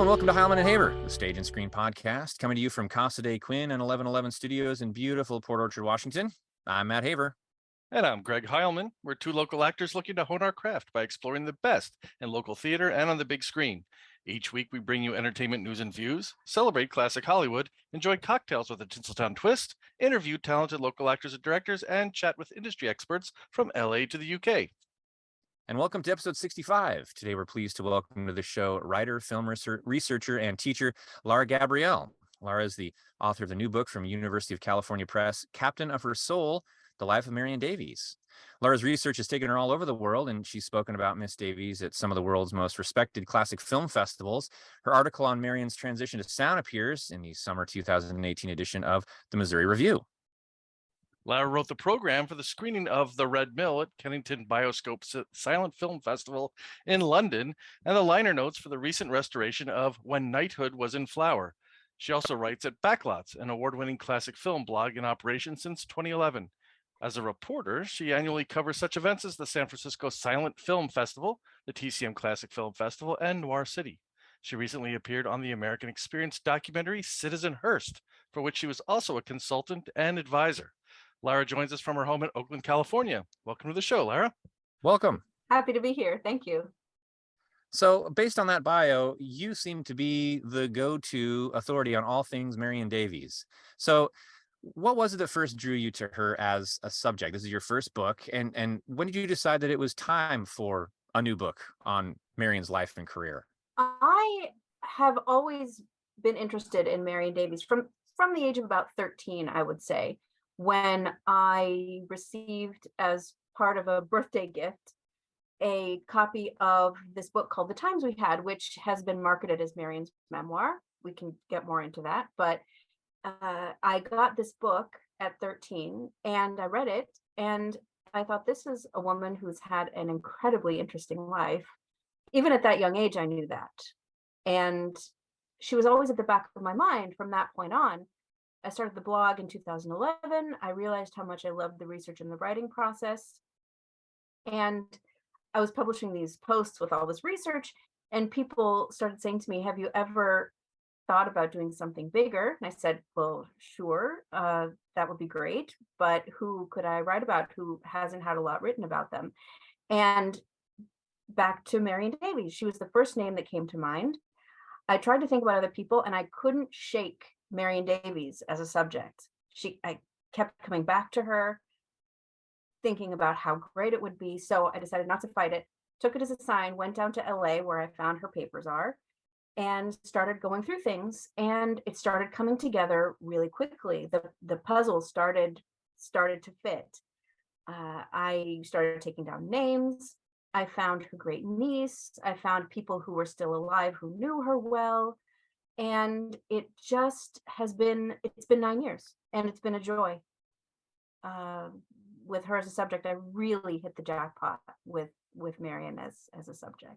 and welcome to Heilman Haver, the Stage and Screen podcast, coming to you from Casa de Quinn and 1111 Studios in beautiful Port Orchard, Washington. I'm Matt Haver. And I'm Greg Heilman. We're two local actors looking to hone our craft by exploring the best in local theater and on the big screen. Each week, we bring you entertainment news and views, celebrate classic Hollywood, enjoy cocktails with a Tinseltown twist, interview talented local actors and directors, and chat with industry experts from LA to the UK. And welcome to episode 65. Today, we're pleased to welcome to the show writer, film researcher, and teacher Lara Gabrielle. Lara is the author of the new book from University of California Press, Captain of Her Soul, The Life of Marion Davies. Lara's research has taken her all over the world, and she's spoken about Miss Davies at some of the world's most respected classic film festivals. Her article on Marion's transition to sound appears in the summer 2018 edition of the Missouri Review. Lara wrote the program for the screening of The Red Mill at Kennington Bioscope Silent Film Festival in London, and the liner notes for the recent restoration of When Knighthood Was in Flower. She also writes at Backlots, an award-winning classic film blog in operation since 2011. As a reporter, she annually covers such events as the San Francisco Silent Film Festival, the TCM Classic Film Festival, and Noir City. She recently appeared on the American Experience documentary Citizen Hearst, for which she was also a consultant and advisor. Lara joins us from her home in Oakland, California. Welcome to the show, Lara. Welcome. Happy to be here. Thank you. So, based on that bio, you seem to be the go-to authority on all things Marion Davies. So, what was it that first drew you to her as a subject? This is your first book, and when did you decide that it was time for a new book on Marion's life and career? I have always been interested in Marion Davies from the age of about 13, I would say, when I received, as part of a birthday gift, a copy of this book called The Times We Had, which has been marketed as Marion's memoir. We can get more into that, but I got this book at 13 and I read it, and I thought, this is a woman who's had an incredibly interesting life. Even at that young age, I knew that. And she was always at the back of my mind from that point on. I started the blog in 2011. I realized how much I loved the research and the writing process. And I was publishing these posts with all this research, and people started saying to me, have you ever thought about doing something bigger? And I said, well, sure, that would be great. But who could I write about who hasn't had a lot written about them? And back to Marion Davies. She was the first name that came to mind. I tried to think about other people, and I couldn't shake Marion Davies as a subject. I kept coming back to her, thinking about how great it would be. So I decided not to fight it, took it as a sign, went down to LA where I found her papers are, and started going through things. And it started coming together really quickly. The puzzle started to fit. I started taking down names. I found her great niece. I found people who were still alive who knew her well. And it just it's been 9 years, and it's been a joy. With her as a subject, I really hit the jackpot with Marion as a subject.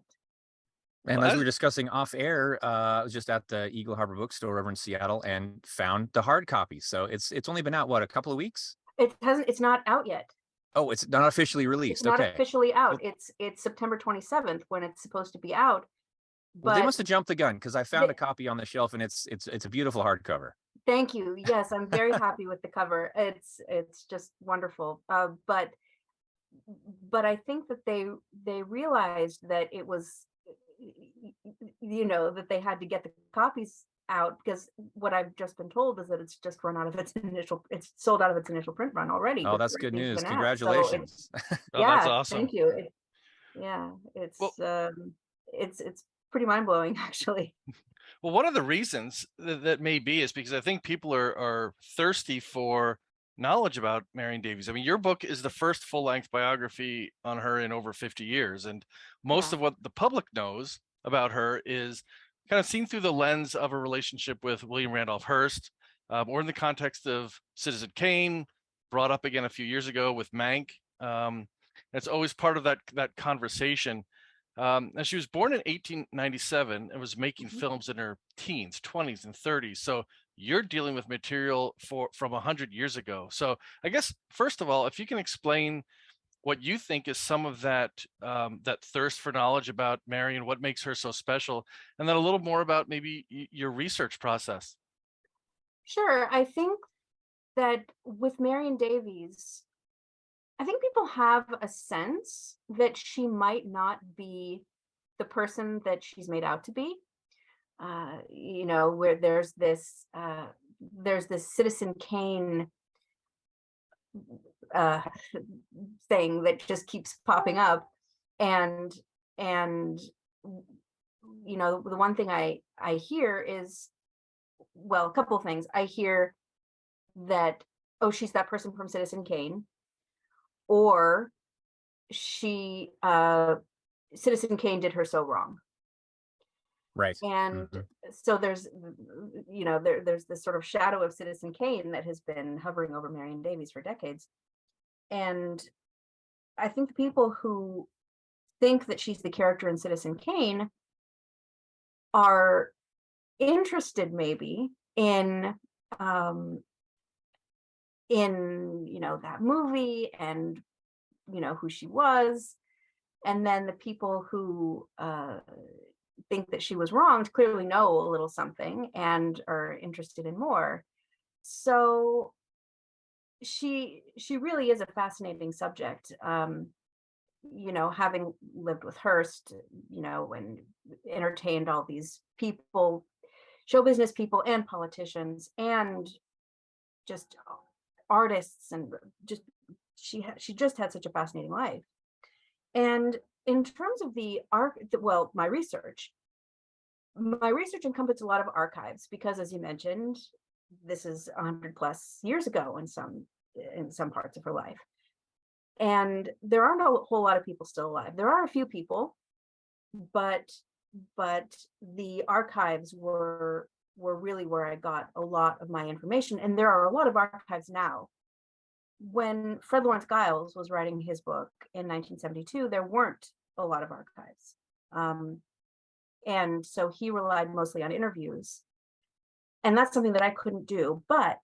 And as we were discussing off air, I was just at the Eagle Harbor bookstore over in Seattle and found the hard copy. So it's only been out, what, a couple of weeks? It's not out yet. Oh, it's not officially released. It's not okay. officially out. It's September 27th when it's supposed to be out. Well, they must have jumped the gun, because I found a copy on the shelf, and it's a beautiful hardcover. Thank you. Yes, I'm very happy with the cover. It's just wonderful. But I think that they realized that it was, that they had to get the copies out, because what I've just been told is that it's just it's sold out of its initial print run already. Oh, that's good news. Congratulations. So yeah, that's awesome. Thank you. It's pretty mind-blowing, actually. Well, one of the reasons that may be is because I think people are thirsty for knowledge about Marion Davies. I mean, your book is the first full-length biography on her in over 50 years. And most of what the public knows about her is kind of seen through the lens of a relationship with William Randolph Hearst, or in the context of Citizen Kane, brought up again a few years ago with Mank. It's always part of that conversation. And she was born in 1897 and was making films in her teens, 20s, and 30s. So you're dealing with material from 100 years ago. So I guess, first of all, if you can explain what you think is some of that that thirst for knowledge about Marion, what makes her so special, and then a little more about maybe your research process. Sure. I think that with Marion Davies, I think people have a sense that she might not be the person that she's made out to be. Where there's this Citizen Kane thing that just keeps popping up, and the one thing I hear is, well, a couple of things. I hear that, oh, she's that person from Citizen Kane, or she Citizen Kane did her so wrong. Right. And so there's there's this sort of shadow of Citizen Kane that has been hovering over Marion Davies for decades. And I think the people who think that she's the character in Citizen Kane are interested maybe in that movie and who she was. And then the people who think that she was wronged clearly know a little something and are interested in more. So she really is a fascinating subject. Having lived with Hearst, and entertained all these people, show business people and politicians and just artists, and just she just had such a fascinating life. And in terms of my research encompassed a lot of archives, because, as you mentioned, this is 100 plus years ago in some parts of her life. And there aren't a whole lot of people still alive. There are a few people, but the archives were really where I got a lot of my information. And there are a lot of archives now. When Fred Lawrence Giles was writing his book in 1972, there weren't a lot of archives. And so he relied mostly on interviews. And that's something that I couldn't do, but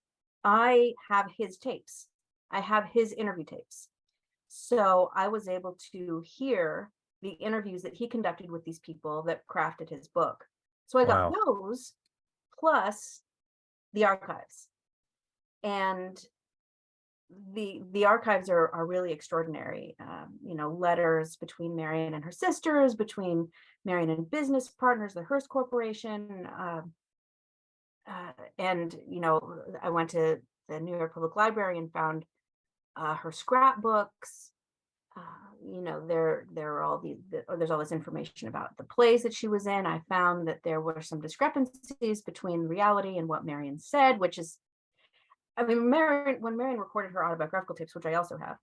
I have his tapes. I have his interview tapes. So I was able to hear the interviews that he conducted with these people that crafted his book. So I got those plus the archives. And the archives are really extraordinary. Letters between Marion and her sisters, between Marion and business partners, the Hearst Corporation. And I went to the New York Public Library and found her scrapbooks. There are all there's all this information about the plays that she was in. I found that there were some discrepancies between reality and what Marion said, which is, when Marion recorded her autobiographical tapes, which I also have,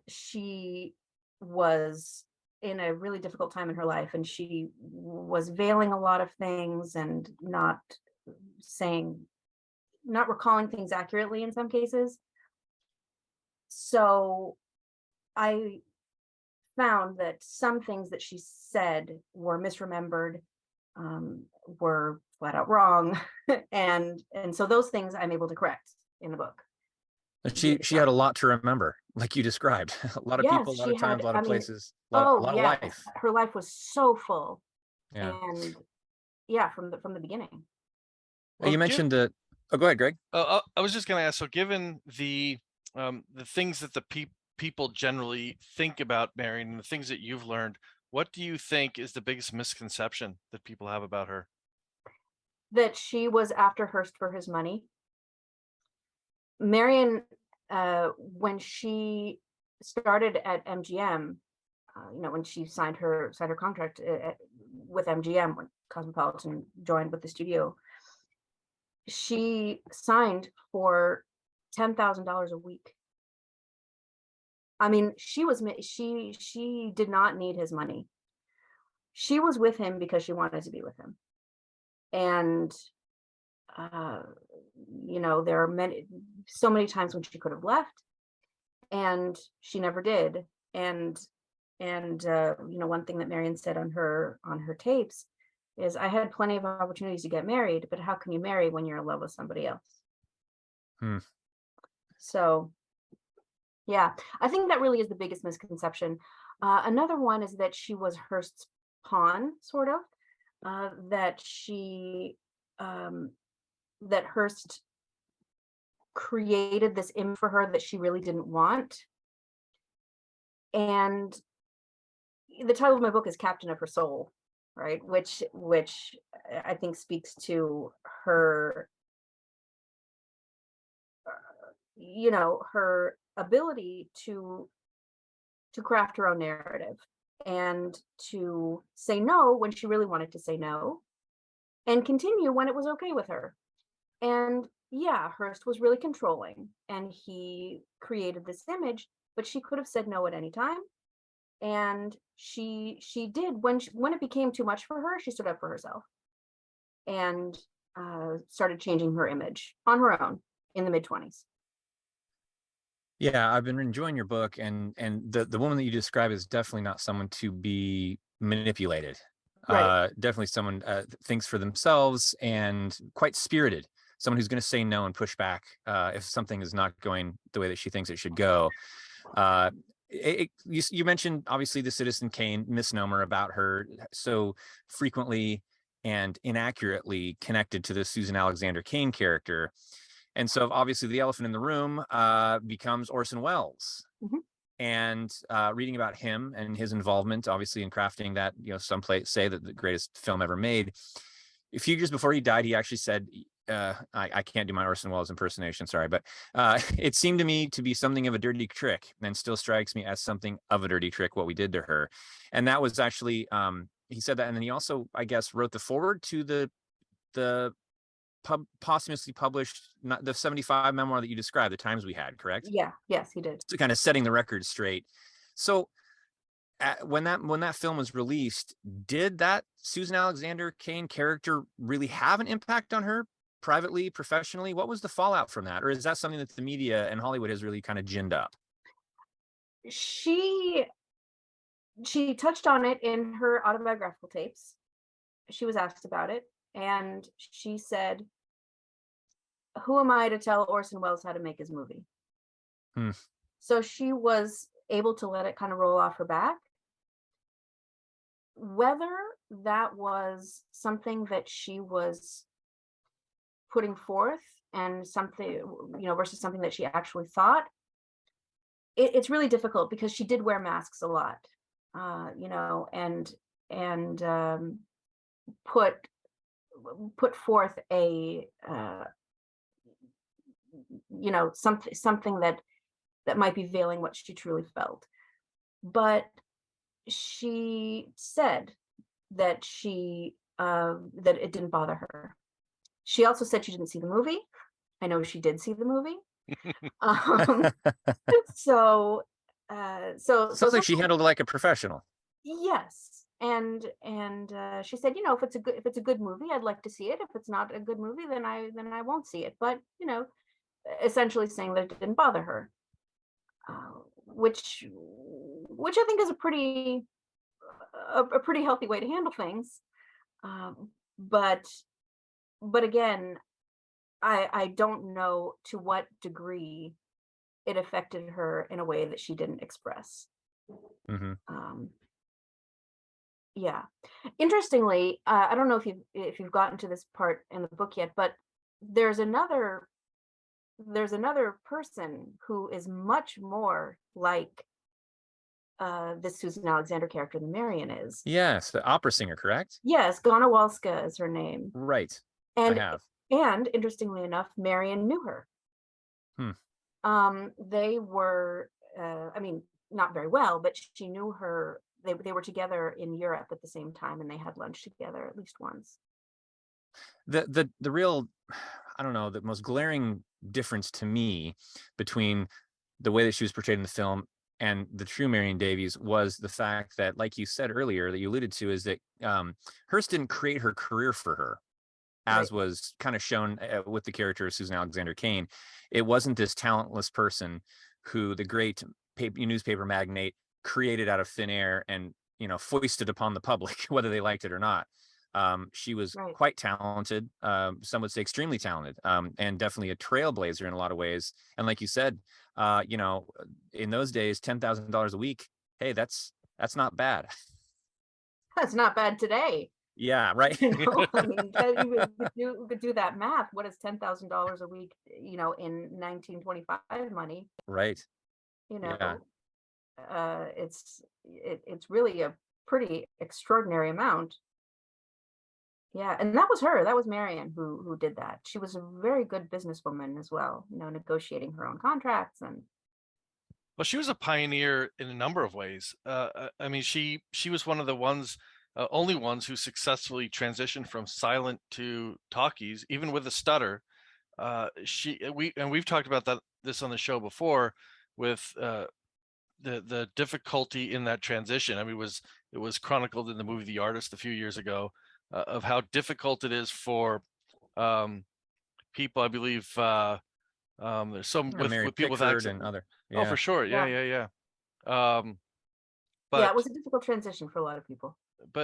she was in a really difficult time in her life, and she was veiling a lot of things and not recalling things accurately in some cases. So I found that some things that she said were misremembered, were flat out wrong. and so those things I'm able to correct in the book. She had a lot to remember, like you described. A lot of people, a lot of times, a lot of places, a lot of life. Her life was so full. Yeah. And from the beginning. Well, you mentioned that. Oh, go ahead, Greg. I was just going to ask, so given the things that the people generally think about Marion and the things that you've learned, what do you think is the biggest misconception that people have about her? That she was after Hearst for his money. Marion, when she started at MGM, when she signed her contract with MGM, when Cosmopolitan joined with the studio, she signed for $10,000 a week. She did not need his money. She was with him because she wanted to be with him. And there are so many times when she could have left, and she never did. And one thing that Marion said on her tapes is, I had plenty of opportunities to get married, but how can you marry when you're in love with somebody else? So Yeah, I think that really is the biggest misconception. Another one is that she was Hearst's pawn, sort of. That she, that Hearst created this image for her that she really didn't want. And the title of my book is Captain of Her Soul, right? Which I think speaks to her, her ability to craft her own narrative and to say no when she really wanted to say no, and continue when it was okay with her. And yeah, Hearst was really controlling, and he created this image, but she could have said no at any time. And she did. When it became too much for her, she stood up for herself and started changing her image on her own in the mid-20s. Yeah, I've been enjoying your book, and the woman that you describe is definitely not someone to be manipulated. Right. Definitely someone thinks for themselves and quite spirited. Someone who's going to say no and push back if something is not going the way that she thinks it should go. You mentioned obviously the Citizen Kane misnomer about her so frequently and inaccurately connected to the Susan Alexander Kane character. And so obviously the elephant in the room becomes Orson Welles. Mhm. And reading about him and his involvement, obviously, in crafting that, some say that the greatest film ever made. A few years before he died, he actually said, I can't do my Orson Welles impersonation, sorry, but it seemed to me to be something of a dirty trick, and still strikes me as something of a dirty trick what we did to her. And that was actually, he said that, and then he also, I guess, wrote the foreword to the posthumously published, not the 75 memoir that you described, The Times We Had, correct? Yeah. Yes, he did. So kind of setting the record straight. So when that film was released, did that Susan Alexander Kane character really have an impact on her privately, professionally? What was the fallout from that? Or is that something that the media and Hollywood has really kind of ginned up? She touched on it in her autobiographical tapes. She was asked about it, and she said, "Who am I to tell Orson Welles how to make his movie?" Hmm. So she was able to let it kind of roll off her back. Whether that was something that she was putting forth and something, versus something that she actually thought, it's really difficult because she did wear masks a lot, and put forth a something that might be veiling what she truly felt. But she said that that it didn't bother her. She also said she didn't see the movie. I know she did see the movie. um, so Sounds like she handled it like a professional. Yes. And she said, if it's a good movie, I'd like to see it. If it's not a good movie, then I won't see it. But essentially saying that it didn't bother her, which I think is a pretty healthy way to handle things. But again, I don't know to what degree it affected her in a way that she didn't express. Mm-hmm. Yeah. Interestingly, I don't know if you've gotten to this part in the book yet, but there's another person who is much more like this Susan Alexander character than Marion is. Yes, the opera singer, correct? Yes, Gona Walska is her name. Right. And I have. And interestingly enough, Marion knew her. They were, not very well, but she knew her. They were together in Europe at the same time, and they had lunch together at least once. The real, I don't know, the most glaring difference to me between the way that she was portrayed in the film and the true Marion Davies was the fact that, like you said earlier, that you alluded to, is that Hearst didn't create her career for her, as Right. was kind of shown with the character of Susan Alexander Kane. It wasn't this talentless person who the great newspaper magnate created out of thin air and foisted upon the public, whether they liked it or not. She was Right. quite talented. Some would say extremely talented, and definitely a trailblazer in a lot of ways. And like you said, you know, in those days, $10,000 a week, hey, that's not bad. That's not bad today. Yeah, right. You know, I mean, you could do that math. What is $10,000 a week, you know, in 1925 money? Right. You Yeah. know, it's really a pretty extraordinary amount. Yeah, and that was her. That was Marion who did that. She was a very good businesswoman as well, you know, negotiating her own contracts and Well, she was a pioneer in a number of ways. I mean, she was one of the only ones who successfully transitioned from silent to talkies, even with a stutter. We've talked about this on the show before with the difficulty in that transition. I mean, it was chronicled in the movie The Artist a few years ago, of how difficult it is for people. I believe there's some Mary with people with Pickford accent. and other. Oh, Yeah. for sure. Yeah. yeah, Yeah. yeah, it But was a difficult transition for a lot of people.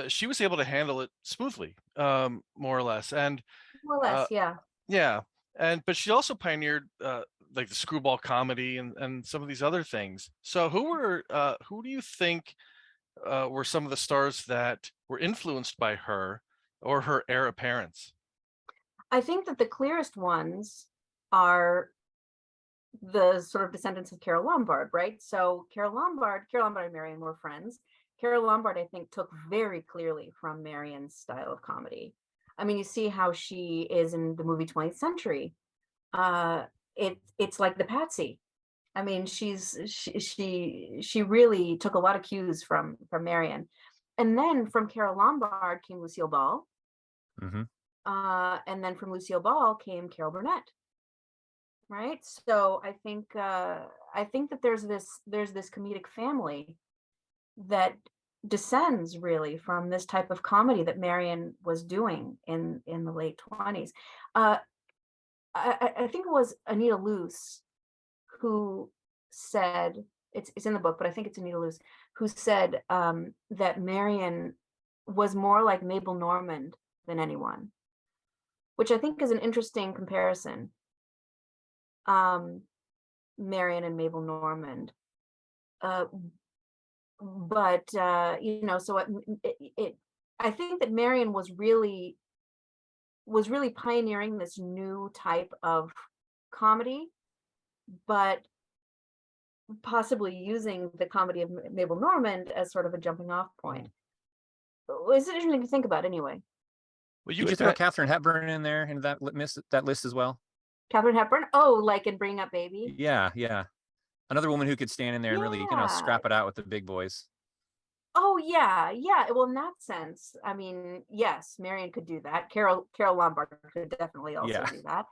she was able to handle it smoothly, more or less. And More or less, yeah. yeah, but she also pioneered like the screwball comedy and some of these other things. So who do you think were some of the stars that were influenced by her or her heir apparents? I think that the clearest ones are the sort of descendants of Carol Lombard, right? So Carol Lombard and Marion were friends. Carol Lombard, I think, took very clearly from Marion's style of comedy. I mean, you see how she is in the movie 20th Century. It's like the Patsy. I mean, she really took a lot of cues from Marion. And then from Carol Lombard came Lucille Ball. Mm-hmm. And then from Lucille Ball came Carol Burnett. Right. So I think that there's this comedic family that descends really from this type of comedy that Marion was doing in the late 20s. I think it was Anita Luce who said, it's in the book, but I think it's Anita Luce who said that Marion was more like Mabel Normand than anyone, which I think is an interesting comparison. Marion and Mabel Normand. But you know, so I think that Marion was really pioneering this new type of comedy, but possibly using the comedy of Mabel Normand as sort of a jumping off point. It's interesting to think about anyway. Well, Did you throw Katharine Hepburn in there in that list as well? Katharine Hepburn? Oh, like in Bring Up Baby? Yeah, yeah. Another woman who could stand in there and really, you know, scrap it out with the big boys. Oh yeah, yeah. Well, in that sense, I mean, yes, Marion could do that. Carol Lombard could definitely also do that.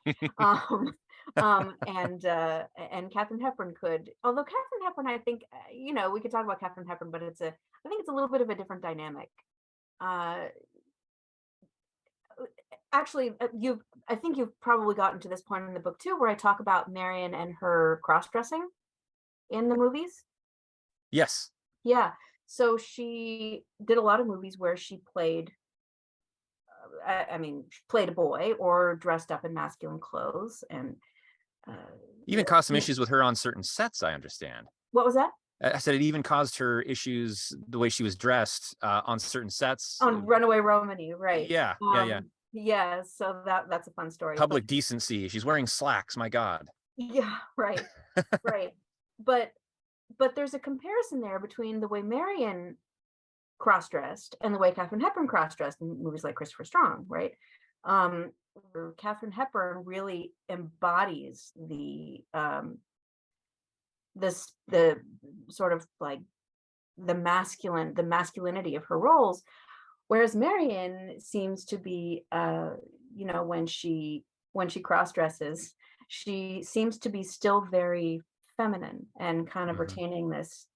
And Katharine Hepburn could. Although Katharine Hepburn, I think, you know, we could talk about Katharine Hepburn, but I think it's a little bit of a different dynamic. Actually, I think you've probably gotten to this point in the book too, where I talk about Marion and her cross-dressing in the movies. Yes. Yeah. So she did a lot of movies where she played, she played a boy or dressed up in masculine clothes, and even caused some issues with her on certain sets, I understand. What was that? I said it even caused her issues the way she was dressed on certain sets. On Runaway Romany, right? Yeah, yeah. Yeah, so that's a fun story. Public decency. She's wearing slacks. My God. Yeah, right, right. But there's a comparison there between the way Marion cross-dressed and the way Katharine Hepburn cross-dressed in movies like Christopher Strong, right? Katharine Hepburn really embodies the sort of like the masculinity of her roles, whereas Marion seems to be, you know, when she cross-dresses, she seems to be still very feminine and kind of retaining this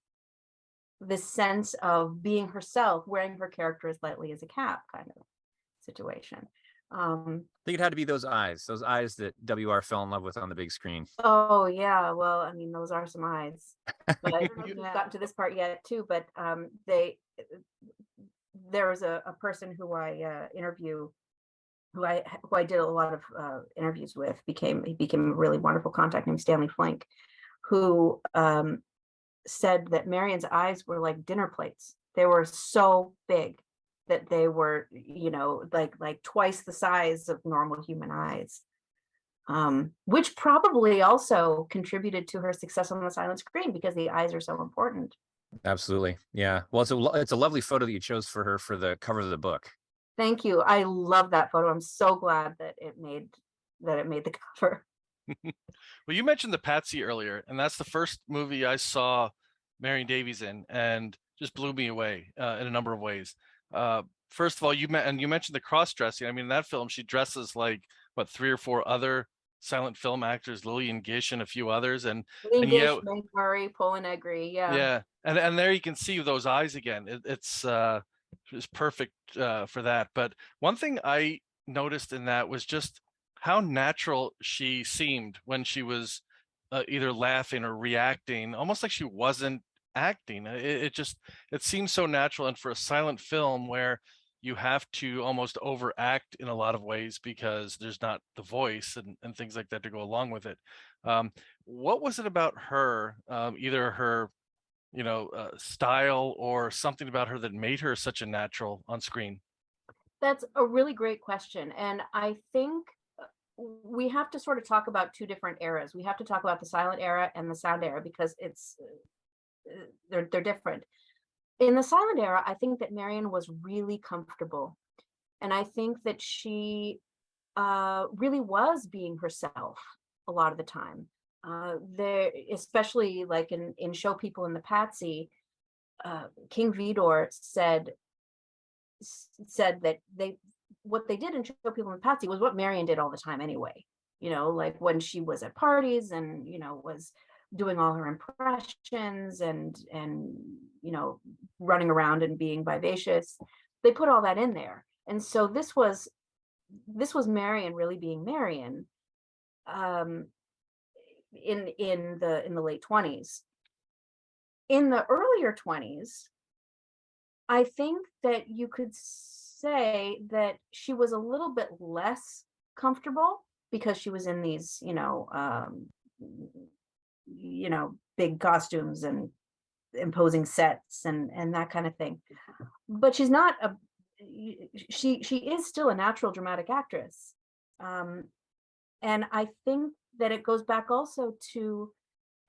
sense of being herself, wearing her character as lightly as a cap kind of situation. I think it had to be those eyes that WR fell in love with on the big screen. Oh yeah, well, I mean, those are some eyes. But I don't know if you've gotten to this part yet too, but there was a person who I interview, who I did a lot of interviews with, he became a really wonderful contact named Stanley Flink, who said that Marion's eyes were like dinner plates. They were so big that they were, like twice the size of normal human eyes, which probably also contributed to her success on the silent screen because the eyes are so important. Absolutely. Yeah. Well, it's a lovely photo that you chose for her for the cover of the book. Thank you. I love that photo. I'm so glad that it made the cover. Well, you mentioned the Patsy earlier, and that's the first movie I saw Marion Davies in, and just blew me away in a number of ways. First of all, you mentioned the cross-dressing. I mean, in that film, she dresses like what, 3 or 4 other silent film actors, Lillian Gish and a few others, and Gish, Meg Murray, Paula Negri, yeah, and there you can see those eyes again. It's perfect for that. But one thing I noticed in that was just how natural she seemed when she was either laughing or reacting, almost like she wasn't acting. It seems so natural. And for a silent film where you have to almost overact in a lot of ways because there's not the voice and things like that to go along with it. What was it about her, either her style or something about her that made her such a natural on screen? That's a really great question. And I think we have to sort of talk about 2 different eras. We have to talk about the silent era and the sound era because they're different. In the silent era, I think that Marion was really comfortable. And I think that she really was being herself a lot of the time. There, especially like in Show People in the Patsy, King Vidor said that what they did in Show People in the Patsy was what Marion did all the time anyway. Like when she was at parties and was doing all her impressions and running around and being vivacious. They put all that in there, and so this was Marion really being Marion. In the late 20s. In the earlier 20s, I think that you could say that she was a little bit less comfortable because she was in these, big costumes and imposing sets and that kind of thing. But she's not she is still a natural dramatic actress. And I think that it goes back also to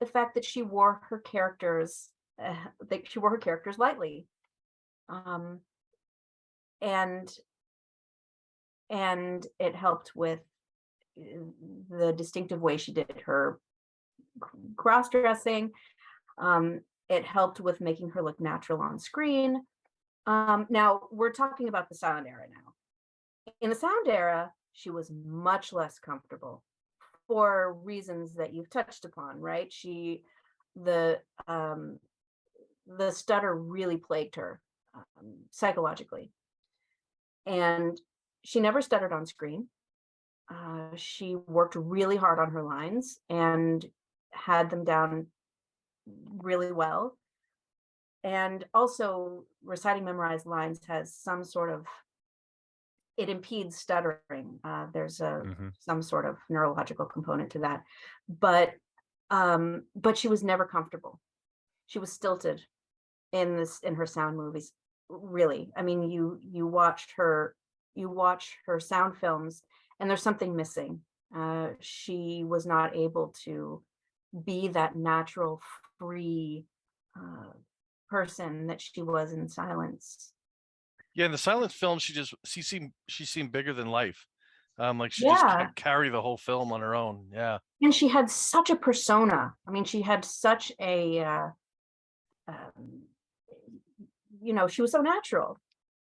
the fact that she wore her characters lightly, and it helped with the distinctive way she did her cross-dressing. It helped with making her look natural on screen. Now we're talking about the sound era now. In the sound era, she was much less comfortable for reasons that you've touched upon, right? The stutter really plagued her psychologically. And she never stuttered on screen. She worked really hard on her lines and had them down really well. And also reciting memorized lines has some sort of, it impedes stuttering. There's some sort of neurological component to that, but she was never comfortable. She was stilted in her sound movies. Really, I mean, you watch her sound films, and there's something missing. She was not able to be that natural, free person that she was in silence. Yeah, in the silent film, she seemed bigger than life. Like she just couldn't carry the whole film on her own. Yeah. And she had such a persona. I mean, she had such a she was so natural.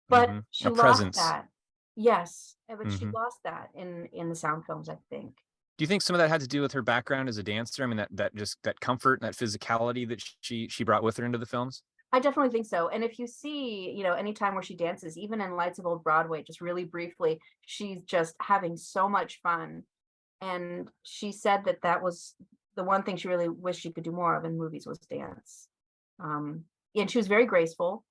But she lost that. Yes, but she lost that in the sound films, I think. Do you think some of that had to do with her background as a dancer? I mean, that comfort and that physicality that she brought with her into the films? I definitely think so. And if you see, any time where she dances, even in Lights of Old Broadway, just really briefly, she's just having so much fun. And she said that was the one thing she really wished she could do more of in movies was dance. And she was very graceful.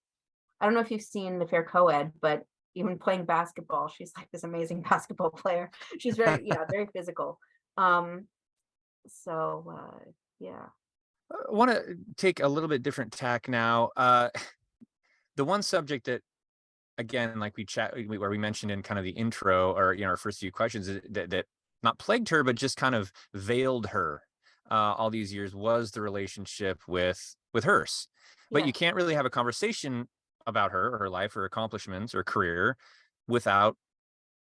I don't know if you've seen The Fair Co-Ed, but even playing basketball, she's like this amazing basketball player. She's very, very physical. Yeah. I want to take a little bit different tack now. The one subject that, again, like where we mentioned in kind of the intro, or our first few questions, that not plagued her, but just kind of veiled her all these years, was the relationship with Hearst. But you can't really have a conversation about her or her life or accomplishments or career without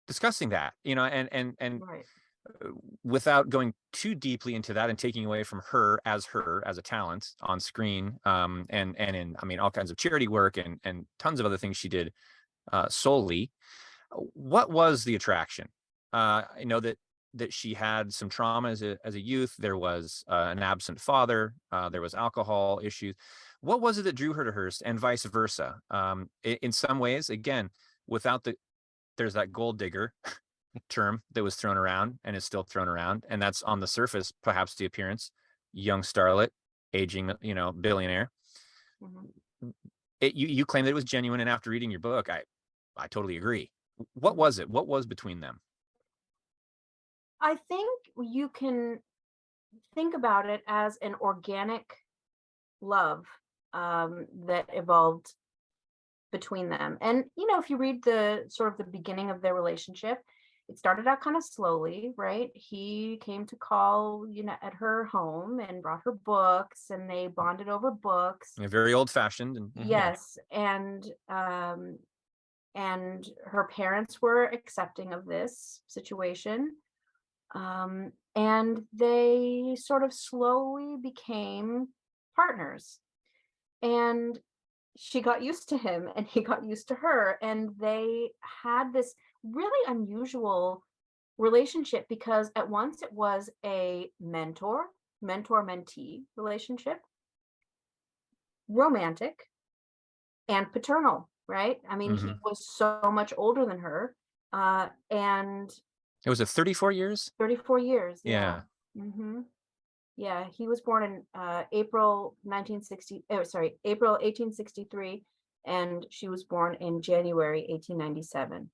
discussing that, and Right. without going too deeply into that and taking away from her as a talent on screen, and in, I mean, all kinds of charity work and tons of other things she did solely. What was the attraction? I know that she had some trauma as a youth. There was an absent father. There was alcohol issues. What was it that drew her to Hearst, and vice versa? In some ways, again, there's that gold digger term that was thrown around and is still thrown around, and that's on the surface perhaps the appearance, young starlet, aging, billionaire. Mm-hmm. You claim that it was genuine, and after reading your book, I totally agree. What was it? What was between them? I think you can think about it as an organic love that evolved between them. And, if you read the sort of the beginning of their relationship, it started out kind of slowly, right? He came to call, at her home and brought her books, and they bonded over books. Very old fashioned. And yes. And her parents were accepting of this situation. And they sort of slowly became partners. And she got used to him, and he got used to her, and they had this really unusual relationship, because at once it was a mentor-mentee relationship, romantic, and paternal, right? I mean, he was so much older than her, and it was 34 years. 34 years. Yeah. Mm-hmm. Yeah, he was born in April 1863, and she was born in January 1897.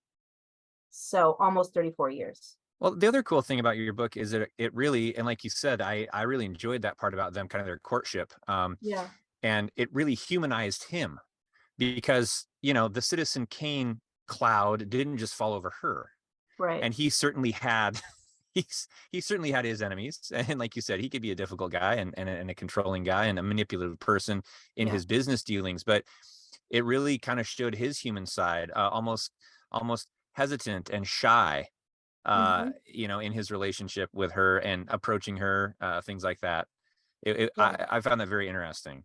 So almost 34 years. Well, the other cool thing about your book is that it really, and like you said, I really enjoyed that part about them, kind of their courtship. And it really humanized him, because, the Citizen Kane cloud didn't just fall over her. Right. And he certainly had he certainly had his enemies, and like you said, he could be a difficult guy and a controlling guy and a manipulative person in his business dealings, but it really kind of showed his human side, almost hesitant and shy, in his relationship with her and approaching her, things like that. I found that very interesting.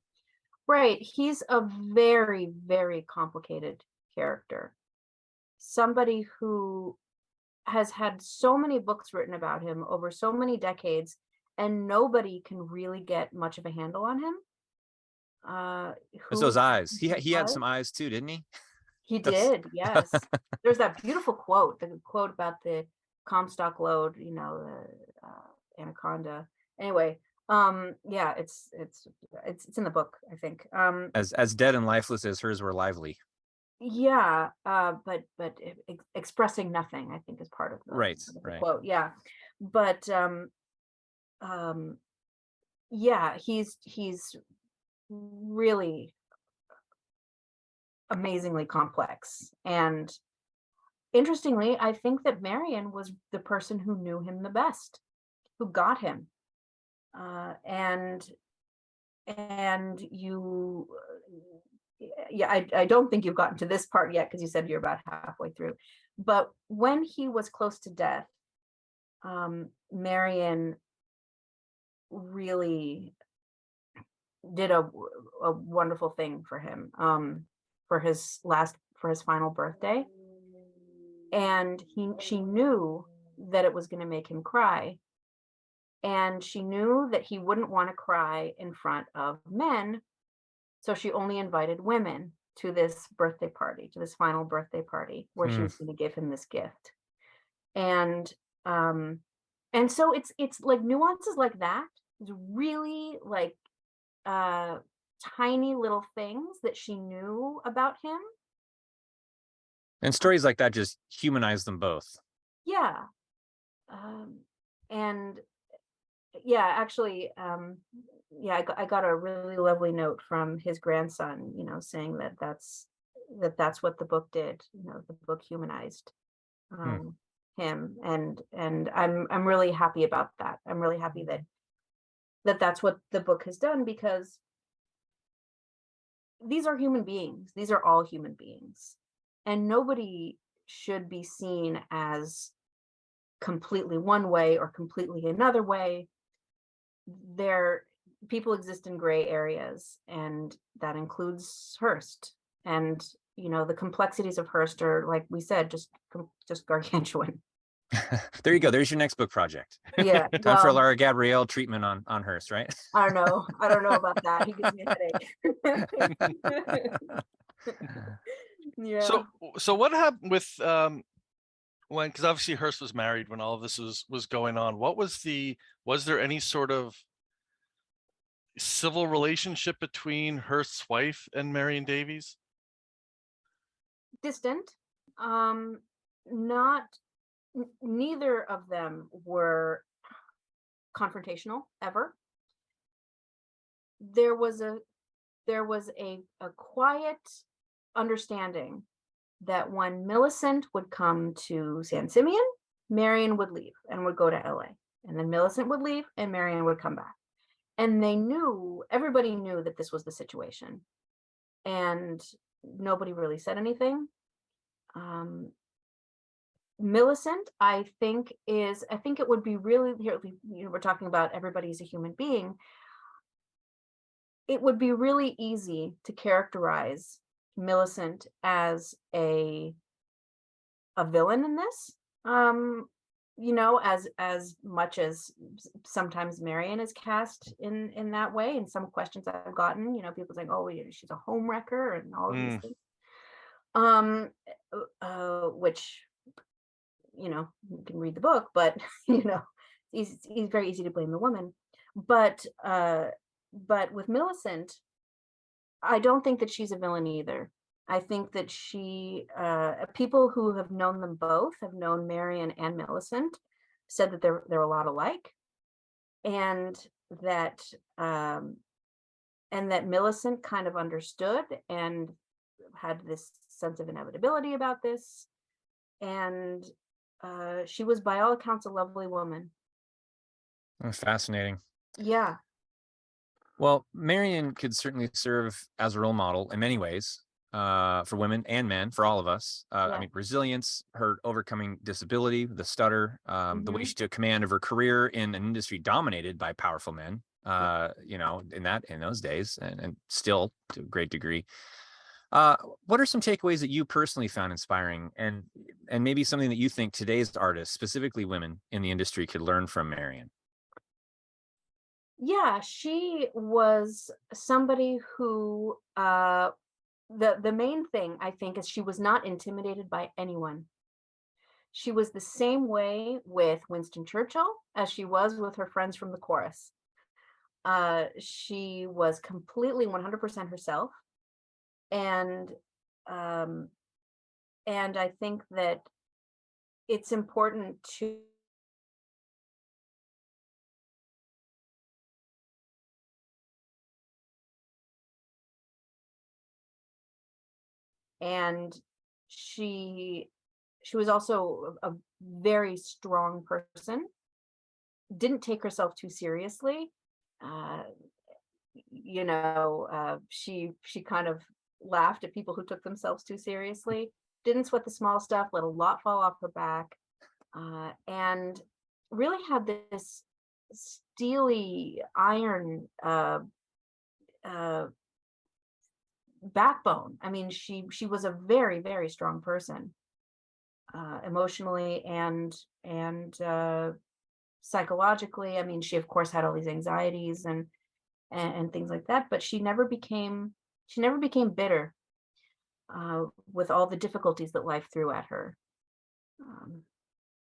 Right. He's a very, very complicated character. Somebody who has had so many books written about him over so many decades, and nobody can really get much of a handle on him. It's those eyes. He had some eyes too, didn't he? He did, yes. There's that beautiful quote, the quote about the Comstock lode, the anaconda. Anyway, it's in the book, I think. As dead and lifeless as hers were lively. Yeah, but expressing nothing, I think, is part of the quote. Yeah, but he's really amazingly complex. And interestingly, I think that Marion was the person who knew him the best, who got him, and you. I don't think you've gotten to this part yet, because you said you're about halfway through. But when he was close to death, Marion really did a wonderful thing for him, for his final birthday. And she knew that it was going to make him cry. And she knew that he wouldn't want to cry in front of men. So she only invited women to this birthday party, to this final birthday party, where she was going to give him this gift. And so it's like nuances like that is really like tiny little things that she knew about him. And stories like that just humanize them both. Yeah. And yeah, actually, yeah, I got a really lovely note from his grandson, saying that that's what the book did. The book humanized him, and I'm really happy about that. I'm really happy that that's what the book has done, because these are human beings. These are all human beings, and nobody should be seen as completely one way or completely another way. People exist in gray areas, and that includes Hearst. And the complexities of Hearst are, like we said, just gargantuan. There you go. There's your next book project. Yeah. Time for a Lara Gabrielle treatment on Hearst, right? I don't know about that. He gives me a headache. Yeah. So what happened with because obviously Hearst was married when all of this was going on. Was there any sort of civil relationship between Hearst's wife and Marion Davies? Distant. Neither of them were confrontational ever. There was a quiet understanding that when Millicent would come to San Simeon, Marion would leave and would go to LA. And then Millicent would leave and Marion would come back. And everybody knew that this was the situation. And nobody really said anything. Millicent, I think it would be really, we're talking about everybody's a human being. It would be really easy to characterize Millicent as a villain in this, as much as sometimes Marion is cast in that way. And some questions I've gotten, people saying, oh, she's a home wrecker and all of these things, which, you can read the book, but it's very easy to blame the woman. But with Millicent, I don't think that she's a villain either. I think that people who have known them both, have known Marion and Millicent, said that they're a lot alike, and that Millicent kind of understood and had this sense of inevitability about this, and she was, by all accounts, a lovely woman. Fascinating. Yeah. Well, Marion could certainly serve as a role model in many ways, for women and men, for all of us. I mean, resilience, her overcoming disability, the stutter, the way she took command of her career in an industry dominated by powerful men, in those days, and still to a great degree. What are some takeaways that you personally found inspiring, and maybe something that you think today's artists, specifically women in the industry, could learn from Marion? Yeah, she was somebody who, the main thing, I think, is she was not intimidated by anyone. She was the same way with Winston Churchill as she was with her friends from the chorus. She was completely 100% herself. And I think that it's important to and she was also a very strong person, didn't take herself too seriously. She kind of laughed at people who took themselves too seriously, didn't sweat the small stuff, let a lot fall off her back, and really had this steely iron backbone. I mean, she was a very, very strong person, emotionally and psychologically. I mean, she of course had all these anxieties and things like that, but she never became bitter with all the difficulties that life threw at her.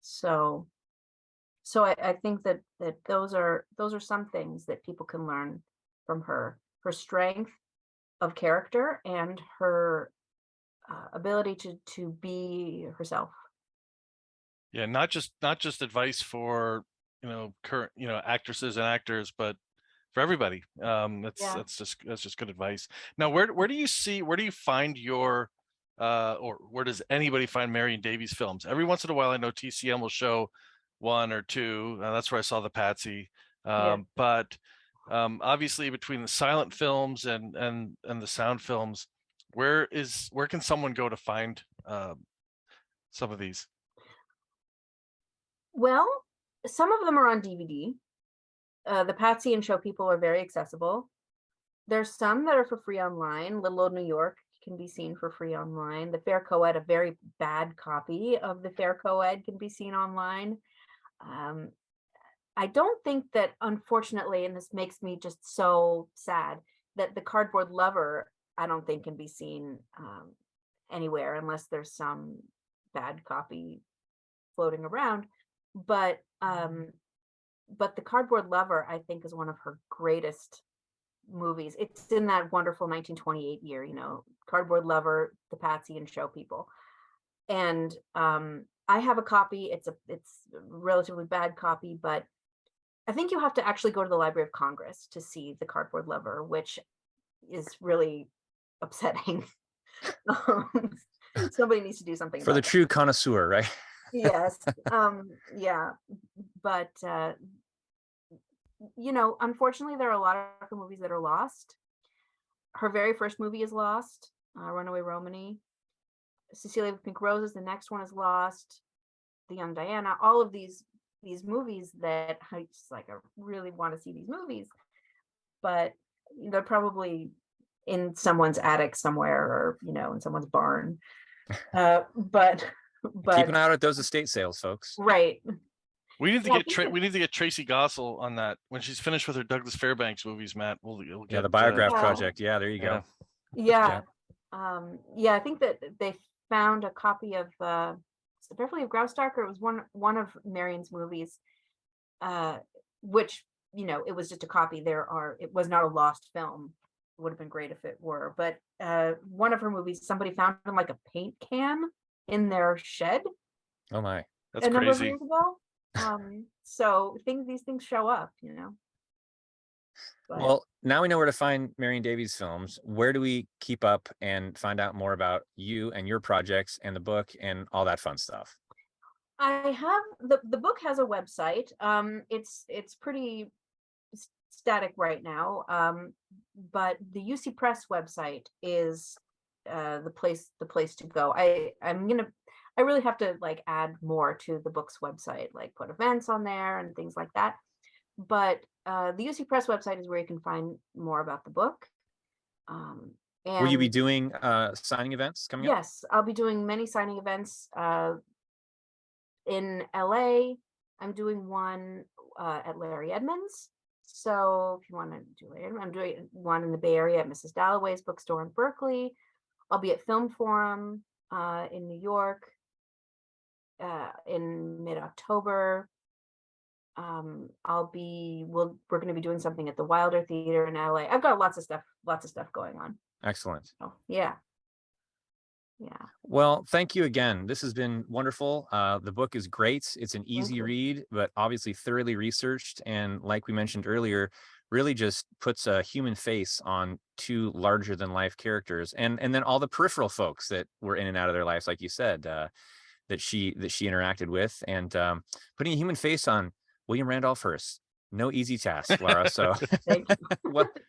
So I think that those are some things that people can learn from her strength, of character and her ability to be herself. Yeah, not just advice for current actresses and actors, but for everybody. That's just good advice. Now, where do you find your or where does anybody find Marion Davies films? Every once in a while, I know TCM will show one or two. That's where I saw the Patsy. But obviously, between the silent films and the sound films, where can someone go to find some of these? Well, some of them are on DVD. The Patsy and Show People are very accessible. There's some that are for free online. Little Old New York can be seen for free online. The Fair Co-Ed, a very bad copy of the Fair Co-Ed, can be seen online. I don't think that, unfortunately, and this makes me just so sad, that the Cardboard Lover, I don't think can be seen anywhere unless there's some bad copy floating around. But the Cardboard Lover, I think, is one of her greatest movies. It's in that wonderful 1928 year, Cardboard Lover, The Patsy, and Show People. And I have a copy. It's a relatively bad copy, but I think you have to actually go to the Library of Congress to see The Cardboard Lover, which is really upsetting. Somebody needs to do something for the true connoisseur, right? Yes. Yeah. But unfortunately, there are a lot of her movies that are lost. Her very first movie is lost, Runaway Romany. Cecilia with Pink Roses, the next one is lost. The Young Diana. All of these movies that I just I really want to see these movies, but they're probably in someone's attic somewhere, or in someone's barn. But keep an eye out at those estate sales, folks. Right. We need to get Tracy Gossel on that when she's finished with her Douglas Fairbanks movies, Matt. We'll get the Biograph project. Yeah, there you go. Yeah. I think that they found a copy of Beverly of Graustark, or it was one of Marion's movies, which it was just a copy. It was not a lost film. It would have been great if it were, but one of her movies, somebody found in a paint can in their shed. Oh my, that's crazy. Number of years ago. So these things show up, But, well, now we know where to find Marion Davies films. Where do we keep up and find out more about you and your projects and the book and all that fun stuff? I have the book has a website. It's pretty static right now, but the UC Press website is the place to go. I really have to add more to the book's website, put events on there and things like that. But the UC Press website is where you can find more about the book. And will you be doing signing events coming up? Yes, I'll be doing many signing events in LA. I'm doing one at Larry Edmonds. So if you want to do it, I'm doing one in the Bay Area at Mrs. Dalloway's bookstore in Berkeley. I'll be at Film Forum in New York in mid-October. We're going to be doing something at the Wilder Theater in LA. I've got lots of stuff going on. Excellent. So, yeah. Well, thank you again. This has been wonderful. The book is great. It's an easy read, but obviously thoroughly researched. And like we mentioned earlier, really just puts a human face on two larger than life characters. And then all the peripheral folks that were in and out of their lives, like you said, that she interacted with, and putting a human face on William Randolph Hearst. No easy task, Lara. So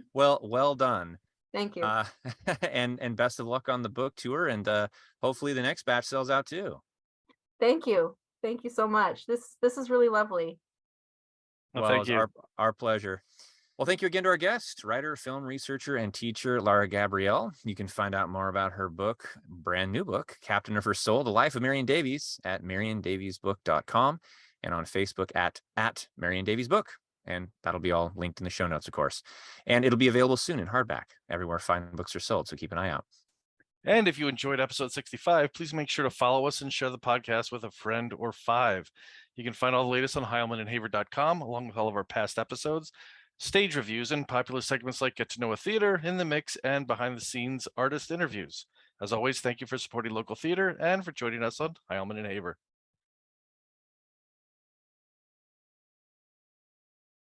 well done. Thank you. And best of luck on the book tour, and hopefully the next batch sells out too. Thank you so much. This is really lovely. Well, thank you. Our pleasure. Well, thank you again to our guest, writer, film researcher, and teacher, Lara Gabrielle. You can find out more about her book, brand new book, Captain of Her Soul, The Life of Marion Davies, at mariondaviesbook.com, and on Facebook at Marion Davies Book. And that'll be all linked in the show notes, of course. And it'll be available soon in hardback, everywhere fine books are sold, so keep an eye out. And if you enjoyed episode 65, please make sure to follow us and share the podcast with a friend or five. You can find all the latest on HeilmanandHaver.com, along with all of our past episodes. stage reviews, and popular segments like Get to Know a Theater, In the Mix, and behind the scenes artist interviews. As always, thank you for supporting local theater and for joining us on Heilman and Haver.